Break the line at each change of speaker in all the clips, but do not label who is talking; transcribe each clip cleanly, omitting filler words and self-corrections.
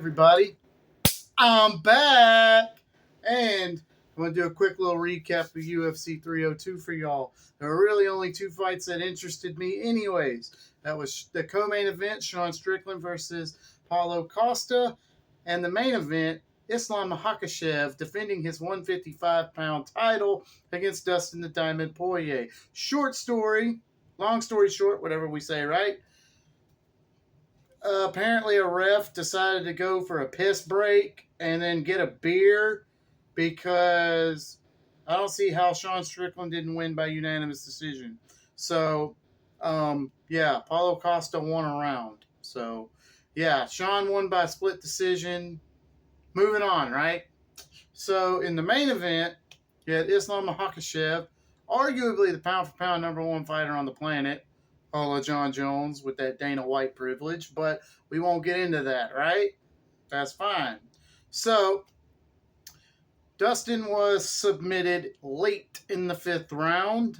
everybody. I'm back. And I'm going to do a quick little recap of UFC 302 for y'all. There were really only two fights that interested me, anyways. That was the co main event, Sean Strickland versus Paulo Costa. And the main event, Islam Makhachev defending his 155-pound title against Dustin the Diamond Poirier. Short story, long story short, whatever we say, right? Apparently, a ref decided to go for a piss break and then get a beer because I don't see how Sean Strickland didn't win by unanimous decision. So, Paulo Costa won a round. So, Sean won by split decision. Moving on, right? So, in the main event, you had Islam Makhachev, arguably the pound-for-pound number one fighter on the planet, a la John Jones with that Dana White privilege, but we won't get into that, right? That's fine. So, Dustin was submitted late in the fifth round.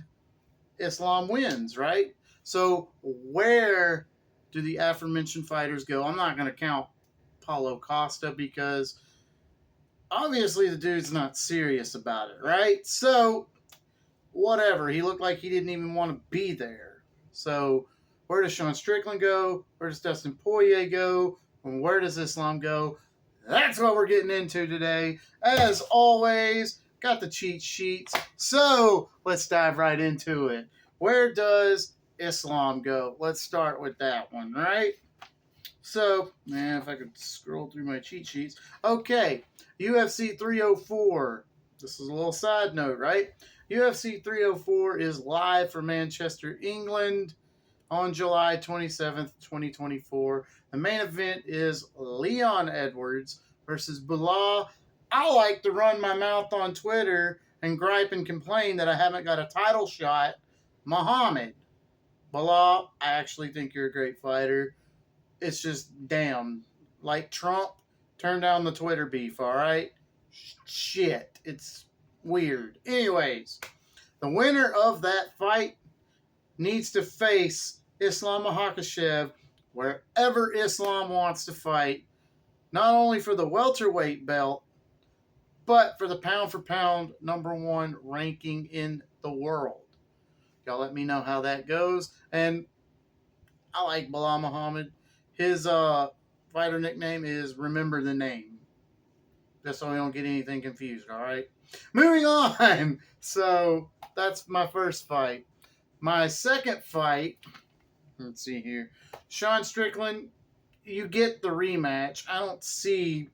Islam wins, right? So, where do the aforementioned fighters go? I'm not going to count Paulo Costa because obviously the dude's not serious about it, right? So, whatever. He looked like he didn't even want to be there. So, where does Sean Strickland go? Where does Dustin Poirier go? And where does Islam go? That's what we're getting into today. As always, got the cheat sheets. So, let's dive right into it. Where does Islam go? Let's start with that one, right? So, if I could scroll through my cheat sheets. Okay, UFC 304. This is a little side note, right? UFC 304 is live from Manchester, England on July 27th, 2024. The main event is Leon Edwards versus Bilal. I like to run my mouth on Twitter and gripe and complain that I haven't got a title shot. Muhammad. Bilal, I actually think you're a great fighter. It's just, damn. Like Trump, turn down the Twitter beef, all right? Shit. It's weird. Anyways, the winner of that fight needs to face Islam Makhachev wherever Islam wants to fight, not only for the welterweight belt, but for the pound-for-pound number one ranking in the world. Y'all let me know how that goes. And I like Bilal Muhammad. His fighter nickname is Remember the Name. Just so we don't get anything confused, all right? Moving on. So, that's my first fight. My second fight, let's see here. Sean Strickland, you get the rematch. I don't see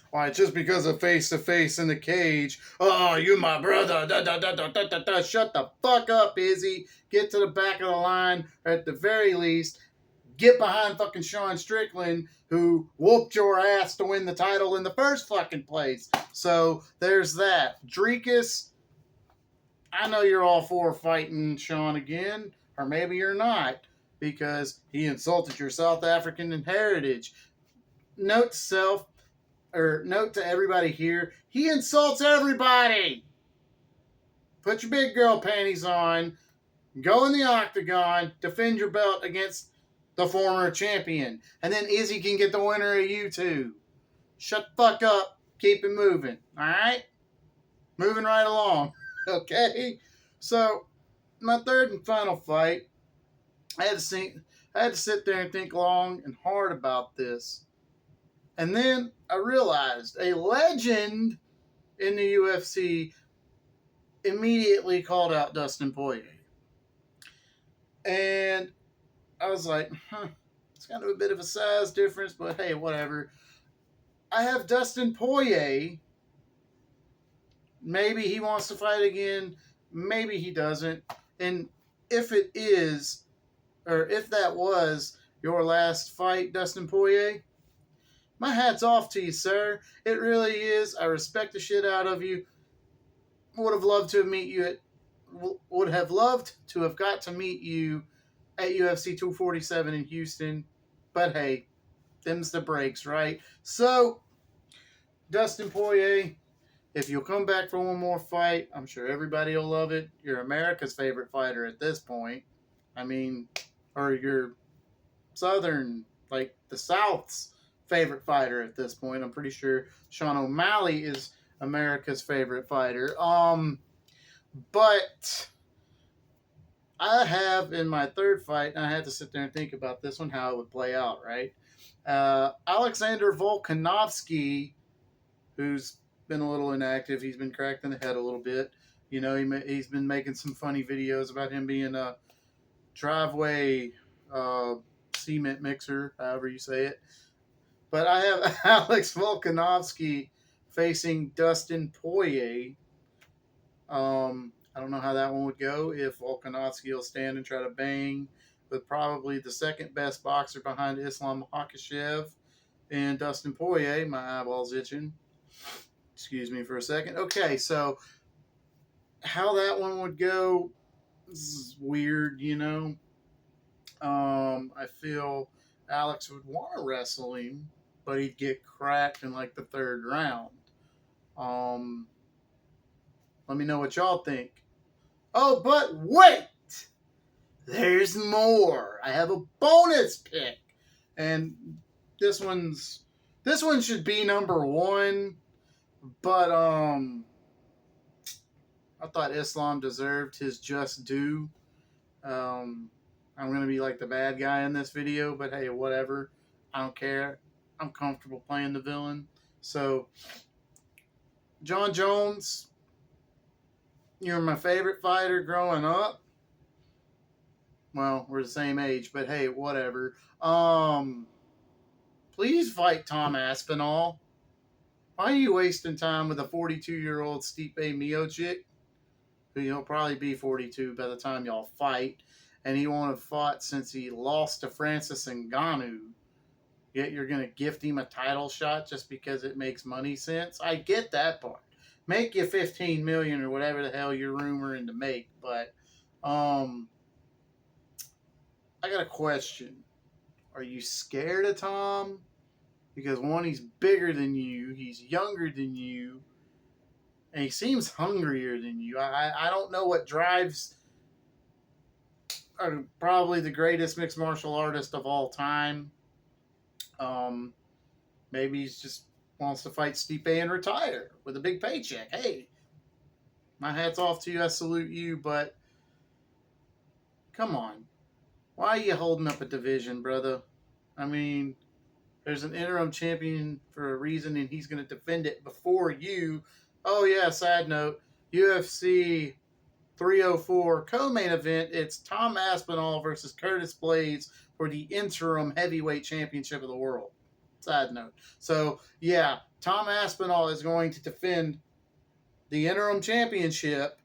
why just because of face-to-face in the cage. Oh, you my brother. Da, da, da, da, da, da, da. Shut the fuck up, Izzy. Get to the back of the line, or at the very least, get behind fucking Sean Strickland, who whooped your ass to win the title in the first fucking place. So, there's that. Drekus, I know you're all for fighting Sean again, or maybe you're not, because he insulted your South African heritage. Note to everybody here, he insults everybody. Put your big girl panties on, go in the octagon, defend your belt against the former champion, and then Izzy can get the winner of you two. Shut the fuck up, keep it moving, alright? Moving right along. Okay, so my third and final fight, I had to sit there and think long and hard about this. And then I realized a legend in the UFC immediately called out Dustin Poirier. And I was like, it's kind of a bit of a size difference, but hey, whatever. I have Dustin Poirier. Maybe he wants to fight again. Maybe he doesn't. And if it is, or if that was your last fight, Dustin Poirier, my hat's off to you, sir. It really is. I respect the shit out of you. Would have loved to have got to meet you at UFC 247 in Houston. But hey, them's the breaks, right? So, Dustin Poirier, if you'll come back for one more fight, I'm sure everybody will love it. You're America's favorite fighter at this point. I mean, or you're Southern, like the South's favorite fighter at this point. I'm pretty sure Sean O'Malley is America's favorite fighter. But I have in my third fight, and I had to sit there and think about this one, how it would play out, right? Alexander Volkanovski, who's been a little inactive, he's been cracked in the head a little bit. You know, he's been making some funny videos about him being a driveway cement mixer, however you say it. But I have Alex Volkanovski facing Dustin Poirier. I don't know how that one would go if Volkanovski will stand and try to bang with probably the second best boxer behind Islam Makhachev and Dustin Poirier. My eyeball's itching. Excuse me for a second. Okay, so how that one would go is weird, you know. I feel Alex would want to wrestle him, but he'd get cracked in like the third round. Um, Let me know what y'all think. Oh, but wait! There's more. I have a bonus pick. And this one should be number one, but I thought Islam deserved his just due. I'm gonna be like the bad guy in this video, but hey, whatever. I don't care. I'm comfortable playing the villain. So, John Jones, you're my favorite fighter growing up. Well, we're the same age, but hey, whatever. Please fight Tom Aspinall. Why are you wasting time with a 42-year-old Stipe Miocic? Who he'll probably be 42 by the time y'all fight, and he won't have fought since he lost to Francis Ngannou. Yet you're going to gift him a title shot just because it makes money sense? I get that part. Make you $15 million or whatever the hell you're rumoring to make, but I got a question. Are you scared of Tom? Because one, he's bigger than you, he's younger than you, and he seems hungrier than you. I don't know what drives probably the greatest mixed martial artist of all time. Maybe he's just wants to fight Stipe and retire with a big paycheck. Hey, my hat's off to you. I salute you, but come on. Why are you holding up a division, brother? I mean, there's an interim champion for a reason, and he's going to defend it before you. Oh, yeah, side note, UFC 304 co-main event, it's Tom Aspinall versus Curtis Blades for the interim heavyweight championship of the world. Side note. So, yeah, Tom Aspinall is going to defend the interim championship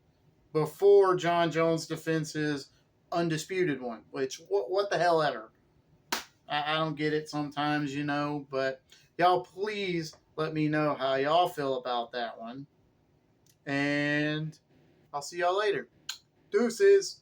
before John Jones defends his undisputed one, which, what the hell ever. I don't get it sometimes, you know, but y'all please let me know how y'all feel about that one. And I'll see y'all later. Deuces.